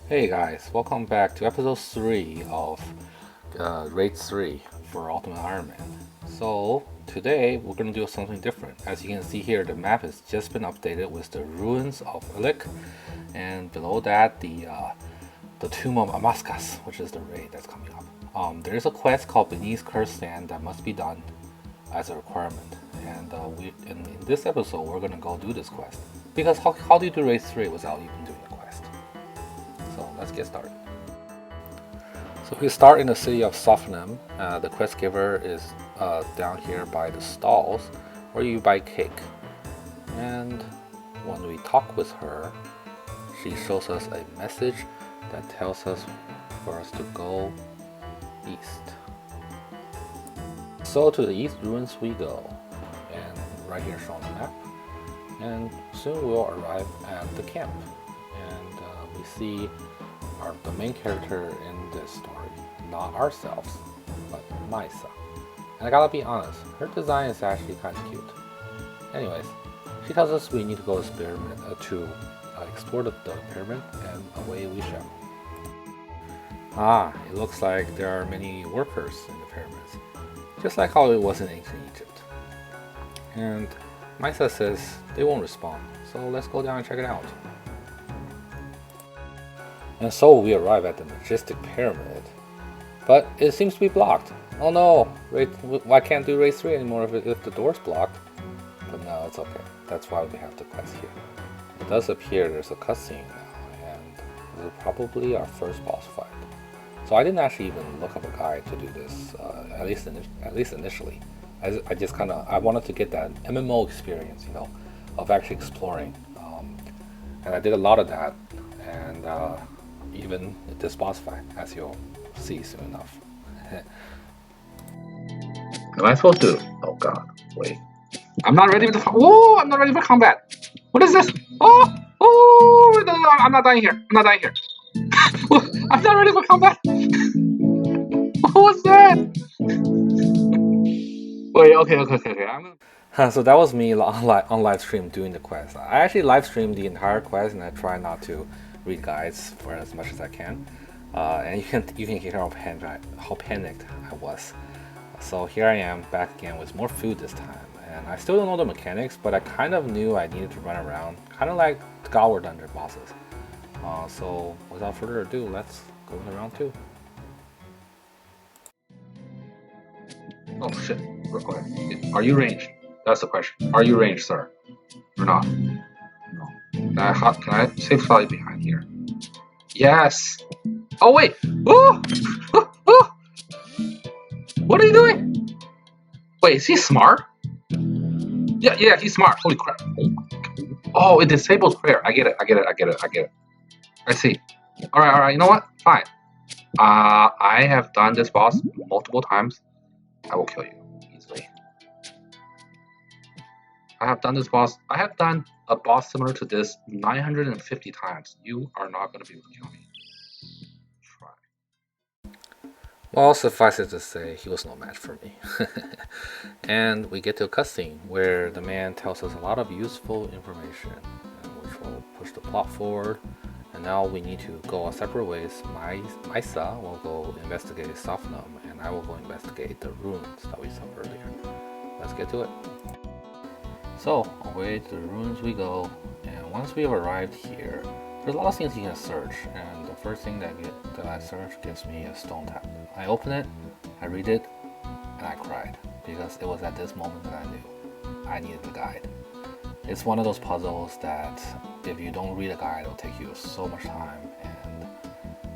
Hey guys, welcome back to episode 3 of Raid 3 for Ultimate Ironman. So today we're going to do something different. As you can see here, the map has just been updated with the ruins of Ilik, and below that the tomb of AMASCUT, which is the raid that's coming up. There is a quest called Beneath Cursed Sand that must be done as a requirement, and in this episode we're going to go do this quest. Because how do you do Raid 3 without even doing a quest? So let's get started. So we start in the city of Sofnem. The quest giver is down here by the stalls where you buy cake. And when we talk with her, she shows us a message that tells us for us to go east. So to the east ruins we go, and right here shown on the map. And soon we'll arrive at the camp. And we see the main character in this story, not ourselves, but Maisa. And I gotta be honest, her design is actually kind of cute. Anyways, she tells us we need to go to explore the pyramid, and away we shall. It looks like there are many workers in the pyramids, just like how it was in ancient Egypt. And Maisa says they won't respond, so let's go down and check it out. And so we arrive at the majestic pyramid, but it seems to be blocked. Oh no, I can't do race 3 anymore if the door's blocked. But no, it's okay. That's why we have the quest here. It does appear there's a cutscene now, and this is probably our first boss fight. So I didn't actually even look up a guide to do this, at least initially. I just I wanted to get that MMO experience, of actually exploring. And I did a lot of that, and even this boss fight, as you'll see soon enough. Am I supposed to? Oh god, wait. I'm not ready for Whoa! I'm not ready for combat. What is this? No, I'm not dying here. I'm not dying here. I'm not ready for combat. What was that? Wait, okay. I'm gonna... So that was me on live stream doing the quest. I actually live streamed the entire quest, and I try not to read guides for as much as I can. And you can hear how panicked I was. So here I am back again with more food this time, and I still don't know the mechanics, but I kind of knew I needed to run around, kind of like Gower Dungeon bosses. So without further ado, let's go into round 2. Oh shit. Go ahead. Are you ranged? That's the question. Are you ranged, sir? Or not? No. Can I save slightly behind here? Yes. Oh wait. Oh! What are you doing? Wait, is he smart? Yeah, he's smart. Holy crap. Oh, it disables prayer. I get it. I see. Alright, you know what? Fine. I have done this boss multiple times. I will kill you easily. I have done a boss similar to this 950 times. You are not going to be able to kill me. Try. Well, suffice it to say, he was no match for me. And we get to a cutscene where the man tells us a lot of useful information, which will push the plot forward. And now we need to go our separate ways. Maisa will go investigate Sofnum, and I will go investigate the ruins that we saw earlier. Let's get to it. So, away to the ruins we go, and once we have arrived here, there's a lot of things you can search, and the first thing that I search gives me a stone tablet. I open it, I read it, and I cried, because it was at this moment that I knew I needed the guide. It's one of those puzzles that if you don't read a guide, it'll take you so much time. And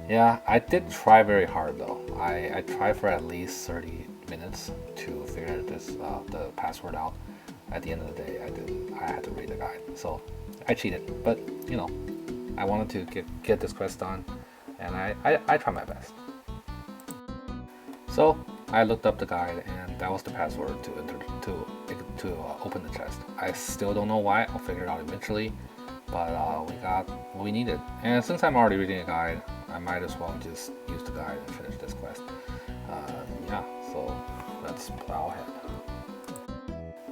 yeah, I did try very hard though. I tried for at least 30 minutes to figure the password out. At the end of the day, I had to read the guide. So I cheated, but I wanted to get this quest done, and I tried my best. So I looked up the guide, and that was the password to open the chest. I still don't know why. I'll figure it out eventually, but we got what we needed. And since I'm already reading a guide, I might as well just use the guide and finish this quest. So let's plow ahead.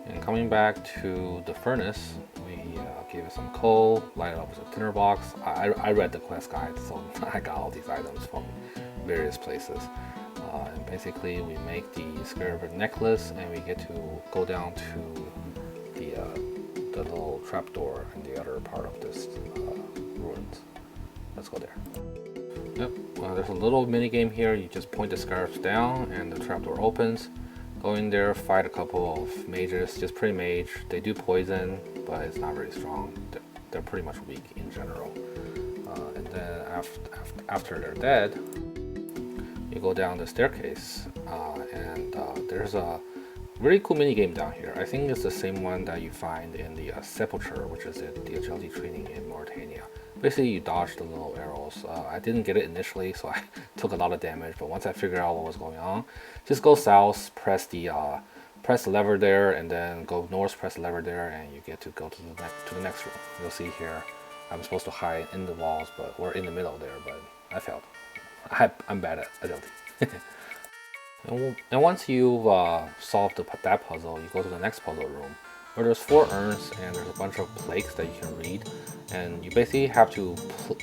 And coming back to the furnace, we He gave us some coal, light it up with a tinderbox. I read the quest guide, so I got all these items from various places. And basically, we make the scarab necklace, and we get to go down to the little trapdoor in the other part of this ruins. Let's go there. Yep. There's a little mini game here. You just point the scarabs down, and the trapdoor opens. Go in there, fight a couple of mages, just pre-mage. They do poison, but it's not very strong. They're pretty much weak in general. And then after they're dead, you go down the staircase, and there's a really cool mini game down here. I think it's the same one that you find in the Sepulture, which is at the agility training in Mauritania. Basically, you dodge the little arrows. I didn't get it initially, so I took a lot of damage. But once I figured out what was going on, just go south, press the lever there, and then go north, press the lever there, and you get to go to the next room. You'll see here, I'm supposed to hide in the walls, but we're in the middle there. But I failed. I'm bad at agility. And once you've solved that puzzle, you go to the next puzzle room, where there's 4 urns and there's a bunch of plaques that you can read, and you basically have to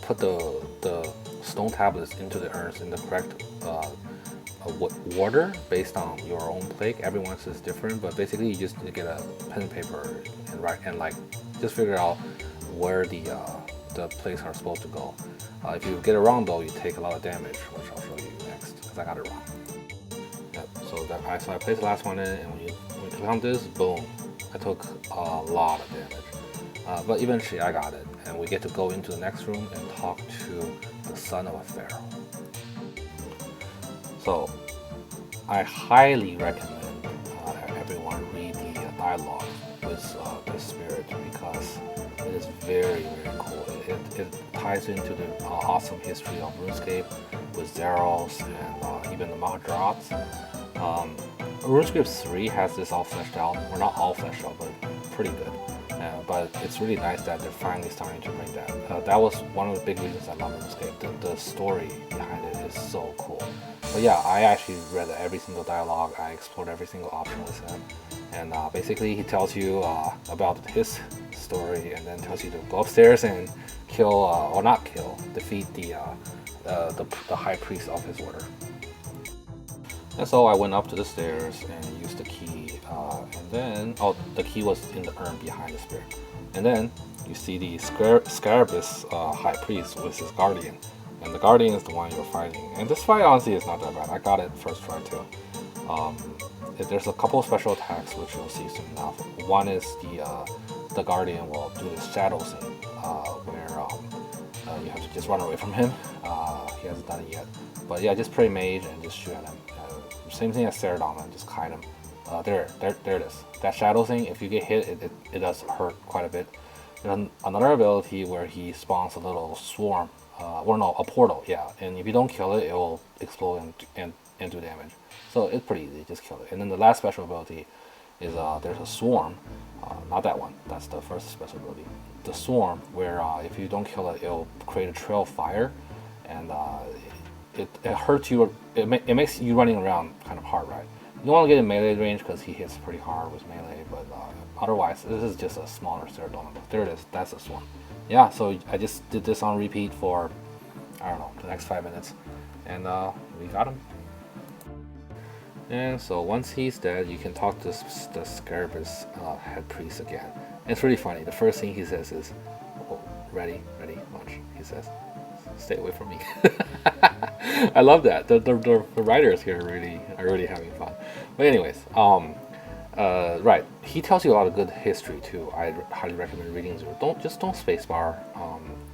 put the stone tablets into the urns in the correct order based on your own plaque. Everyone's is different, but basically you just need to get a pen and paper and write and just figure out where the plaques are supposed to go. If you get it wrong though, you take a lot of damage, which I'll show you next because I got it wrong. Yep. So I placed the last one in, and when you click on this, boom, I took a lot of damage. But eventually I got it, and we get to go into the next room and talk to the son of a pharaoh. So I highly recommend everyone read the dialogue with this spirit because it is very, very cool. It ties into the awesome history of Runescape with Zeros and even the Mahadrats. Runescape 3 has this all fleshed out. Well, not all fleshed out, but pretty good. But it's really nice that they're finally starting to bring that. That was one of the big reasons I love Runescape. The story behind it is so cool. But yeah, I actually read every single dialogue. I explored every single option with him. And basically he tells you about his story, and then tells you to go upstairs and kill, or not kill, defeat the high priest of his order. And so I went up to the stairs and used the key, and then, the key was in the urn behind the spirit. And then you see the Scarabus high priest with his guardian, and the guardian is the one you're fighting. And this fight honestly is not that bad. I got it first try too. There's a couple of special attacks which you'll see soon enough. One is the guardian will do this shadow scene where you have to just run away from him. He hasn't done it yet, but yeah, just pray mage and just shoot at him. Same thing as Ceradon, just kite him. There it is. That shadow thing, if you get hit, it does hurt quite a bit. There's another ability where he spawns a little swarm, a portal, yeah. And if you don't kill it, it will explode and do damage. So it's pretty easy, just kill it. And then the last special ability is there's a swarm, not that one. That's the first special ability. The swarm, where if you don't kill it, it'll create a trail of fire, and it hurts you. It makes you running around kind of hard, right? You don't want to get in melee range because he hits pretty hard with melee, but otherwise, this is just a smaller Ceradon. There it is. That's a swarm. Yeah, so I just did this on repeat for, I don't know, the next 5 minutes, and we got him. And so once he's dead, you can talk to the Scarabus head priest again. And it's really funny. The first thing he says is, "Oh, ready, launch." He says, "Stay away from me." I love that. The writers here are really having fun. But anyways, right. He tells you a lot of good history too. I highly recommend reading through. Don't spacebar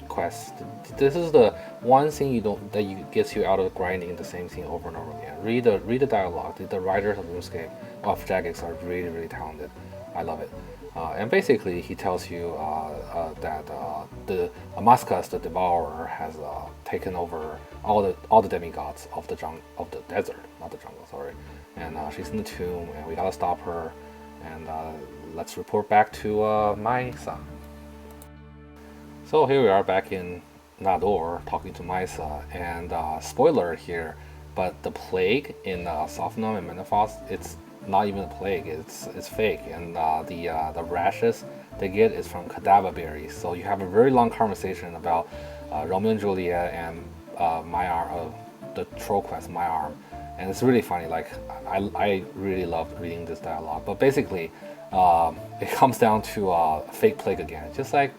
quests. This is the one thing that gets you out of grinding the same thing over and over again. Read the dialogue. The writers of Runescape, of Jagex, are really, really talented. I love it. And basically, he tells you that the AMASCUT, the Devourer, has taken over all the demigods of the desert, not the jungle, sorry. And she's in the tomb, and we gotta stop her. And let's report back to Maisa. So here we are back in Nador, talking to Maisa, and spoiler here, but the plague in Sophnum and Menopause, not even a plague. It's fake, and the rashes they get is from cadaver berries. So you have a very long conversation about Romeo and Juliet and my arm, the troll quest, my arm, and it's really funny. Like I really loved reading this dialogue. But basically, it comes down to fake plague again, just like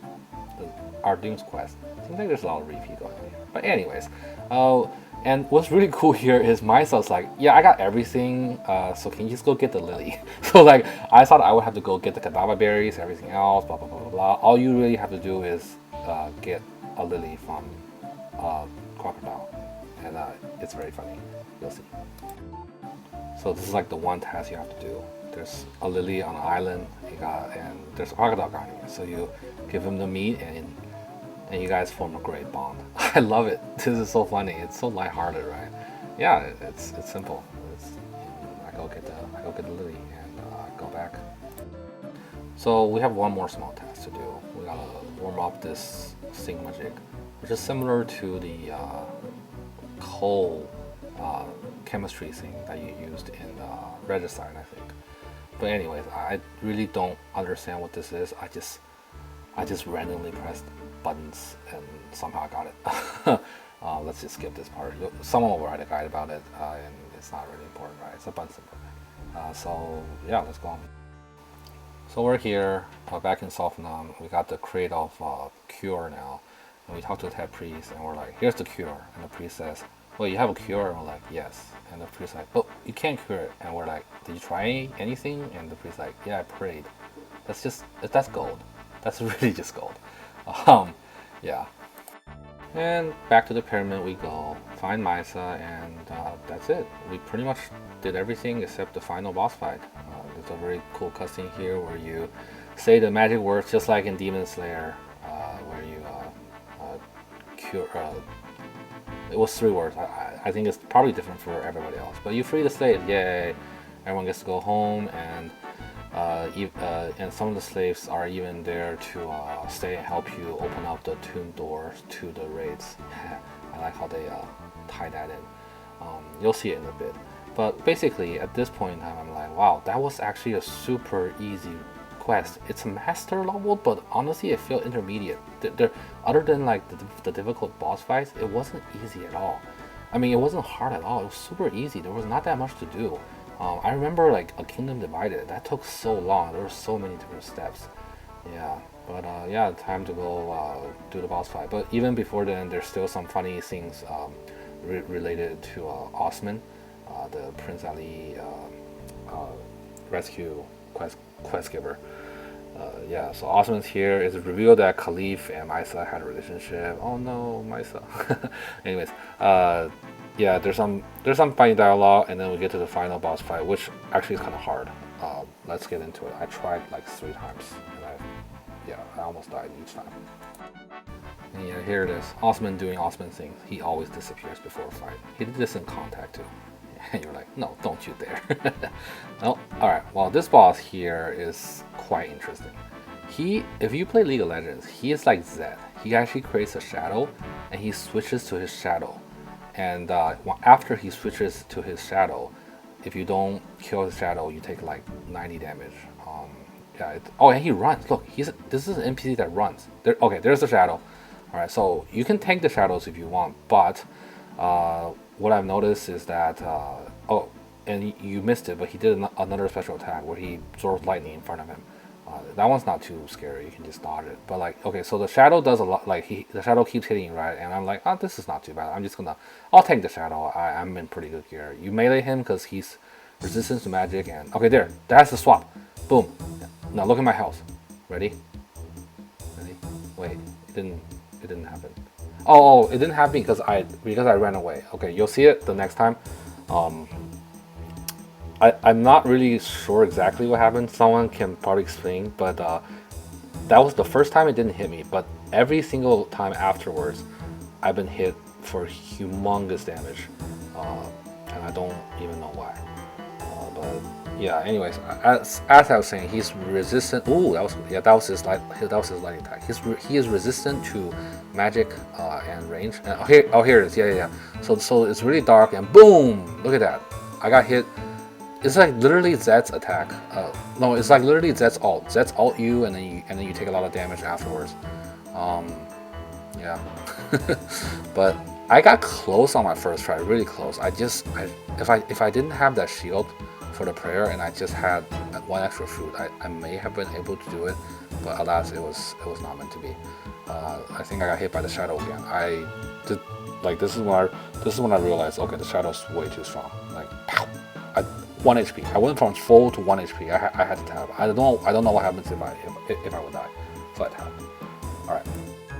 our Doom's quest. Seems like there's a lot of repeat going on here. But anyways, and what's really cool here is Mysa's like, yeah, I got everything, so can you just go get the lily? So like, I thought I would have to go get the cadaver berries, everything else, blah, blah, blah, blah, blah. All you really have to do is get a lily from Crocodile. And it's very funny, you'll see. So this is like the one task you have to do. There's a lily on an island, and there's a crocodile guarding it. So you give him the meat, and you guys form a great bond. I love it. This is so funny. It's so lighthearted, right? Yeah, it's simple. I go get the lily and go back. So we have one more small task to do. We gotta warm up this Sync Magic, which is similar to the coal chemistry thing that you used in Regicide, I think. But anyways, I really don't understand what this is. I just randomly pressed buttons and somehow I got it. Let's just skip this part. Someone will write a guide about it, and it's not really important, right? It's a bunch of so yeah, let's go on. So we're here back in Sophnam. We got the crate of cure now, and we talked to the head priest, and we're like, "Here's the cure," and the priest says, "Well, you have a cure?" And we're like, "Yes." And the priest's like, "Oh, you can't cure it." And we're like, "Did you try anything?" And the priest's like, "Yeah, I prayed." That's gold. That's really just gold. Yeah. And back to the pyramid we go, find Mysa, and that's it. We pretty much did everything except the final boss fight. There's a very cool cutscene here where you say the magic words just like in Demon Slayer, where you cure. It was 3 words. I think it's probably different for everybody else. But you free the slave, yay! Everyone gets to go home, and some of the slaves are even there to stay and help you open up the tomb doors to the raids. I like how they tie that in. You'll see it in a bit. But basically, at this point in time, I'm like, wow, that was actually a super easy quest. It's a master level, but honestly, it felt intermediate. Other than like the difficult boss fights, it wasn't easy at all. I mean, it wasn't hard at all. It was super easy. There was not that much to do. I remember like a Kingdom Divided. That took so long. There were so many different steps. Yeah, but yeah, time to go do the boss fight. But even before then, there's still some funny things related to Osman, the Prince Ali rescue quest giver. Yeah, so Osman's here. It's revealed that Khalif and Mysa had a relationship. Oh no, Mysa. Anyways, yeah, there's some funny dialogue, and then we get to the final boss fight, which actually is kind of hard. Let's get into it. I tried like 3 times, and I almost died each time. And yeah, here it is. Osman doing Osman things. He always disappears before a fight. He did this in Contact too. And you're like, no, don't you dare. Oh, alright, well, this boss here is quite interesting. If you play League of Legends, he is like Zed. He actually creates a shadow, and he switches to his shadow. And after he switches to his shadow, if you don't kill his shadow, you take like 90 damage. Yeah. And he runs. Look, this is an NPC that runs. Okay, there's the shadow. All right, so you can tank the shadows if you want, but what I've noticed is that and you missed it, but he did another special attack where he absorbs lightning in front of him. That one's not too scary. You can just dodge it. But like, okay, so the shadow does a lot. Like the shadow keeps hitting you, right? And I'm like, oh, this is not too bad. I'll tank the shadow. I'm in pretty good gear. You melee him because he's resistant to magic. And okay, that's the swap. Boom. Now look at my health. Ready? Wait, it didn't happen. Oh, it didn't happen because I ran away. Okay, you'll see it the next time. I'm not really sure exactly what happened. Someone can probably explain, but that was the first time it didn't hit me. But every single time afterwards, I've been hit for humongous damage, and I don't even know why. But yeah, anyways, as I was saying, he's resistant. Ooh, that was his lightning attack. He is resistant to magic and range. Here it is. Yeah. So it's really dark, and boom! Look at that. I got hit it's like literally Zed's attack. No, it's like literally Zed's ult. Zed's ult you, and then you take a lot of damage afterwards. Yeah. But I got close on my first try, really close. If I didn't have that shield for the prayer and I just had one extra fruit, I may have been able to do it, but alas, it was not meant to be. I think I got hit by the shadow again. I did like this is when I realized, okay, the shadow's way too strong. Like, pow! 1 HP. I went from full to 1 HP. I had to tap. I don't know what happens if I would die. So I tapped. All right.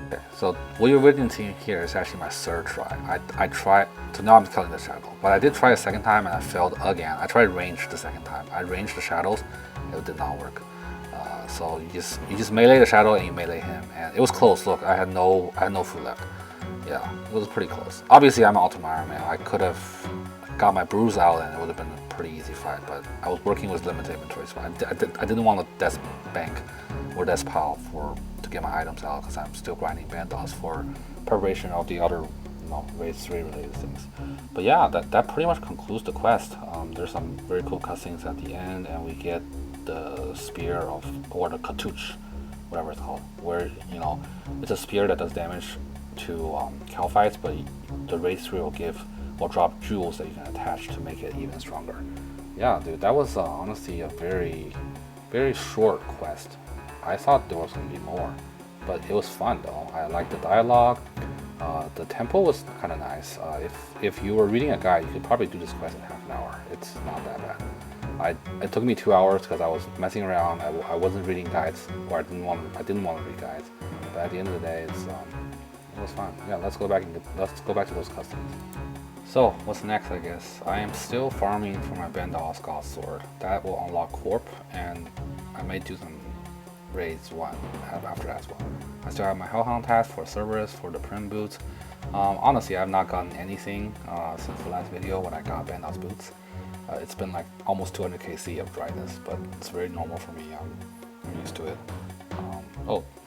Okay, so what you're witnessing here is actually my third try. I tried, so now I'm killing the shadow. But I did try a second time and I failed again. I tried range the second time. I ranged the shadows, it did not work. So you just melee the shadow and you melee him, and it was close. Look, I had no food left. Yeah, it was pretty close. Obviously, I'm an Ultimate Ironman. I could have got my bruise out and it would have been a pretty easy fight. But I was working with limited inventory, so I didn't want to death bank or death pile to get my items out because I'm still grinding bandos for preparation of the other raid 3 related things. But yeah, that pretty much concludes the quest. There's some very cool cutscenes at the end, and we get the spear or the cartouche, whatever it's called, where it's a spear that does damage to cow fights, but the raid 3 will drop jewels that you can attach to make it even stronger. Yeah, dude, that was honestly a very, very short quest. I thought there was gonna be more, but it was fun though. I liked the dialogue. The tempo was kind of nice. If you were reading a guide, you could probably do this quest in half an hour. It's not that bad. It took me 2 hours because I was messing around. I wasn't reading guides, or I didn't want to read guides. But at the end of the day, it was fun. Yeah, let's go back to those customs. So what's next? I guess I am still farming for my Bandos God Sword. That will unlock Corp, and I may do some raids after that as well. I still have my Hellhound task for Cerberus for the Prim boots. Honestly, I've not gotten anything since the last video when I got Bandos boots. It's been like almost 200 kc of dryness, but it's very normal for me. I'm used to it.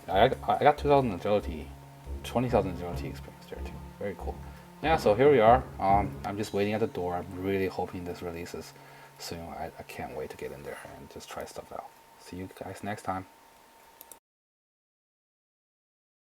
I got 2,000 agility, 20,000 agility experience there too. Very cool. Yeah, so here we are. I'm just waiting at the door. I'm really hoping this releases soon. I can't wait to get in there and just try stuff out. See you guys next time.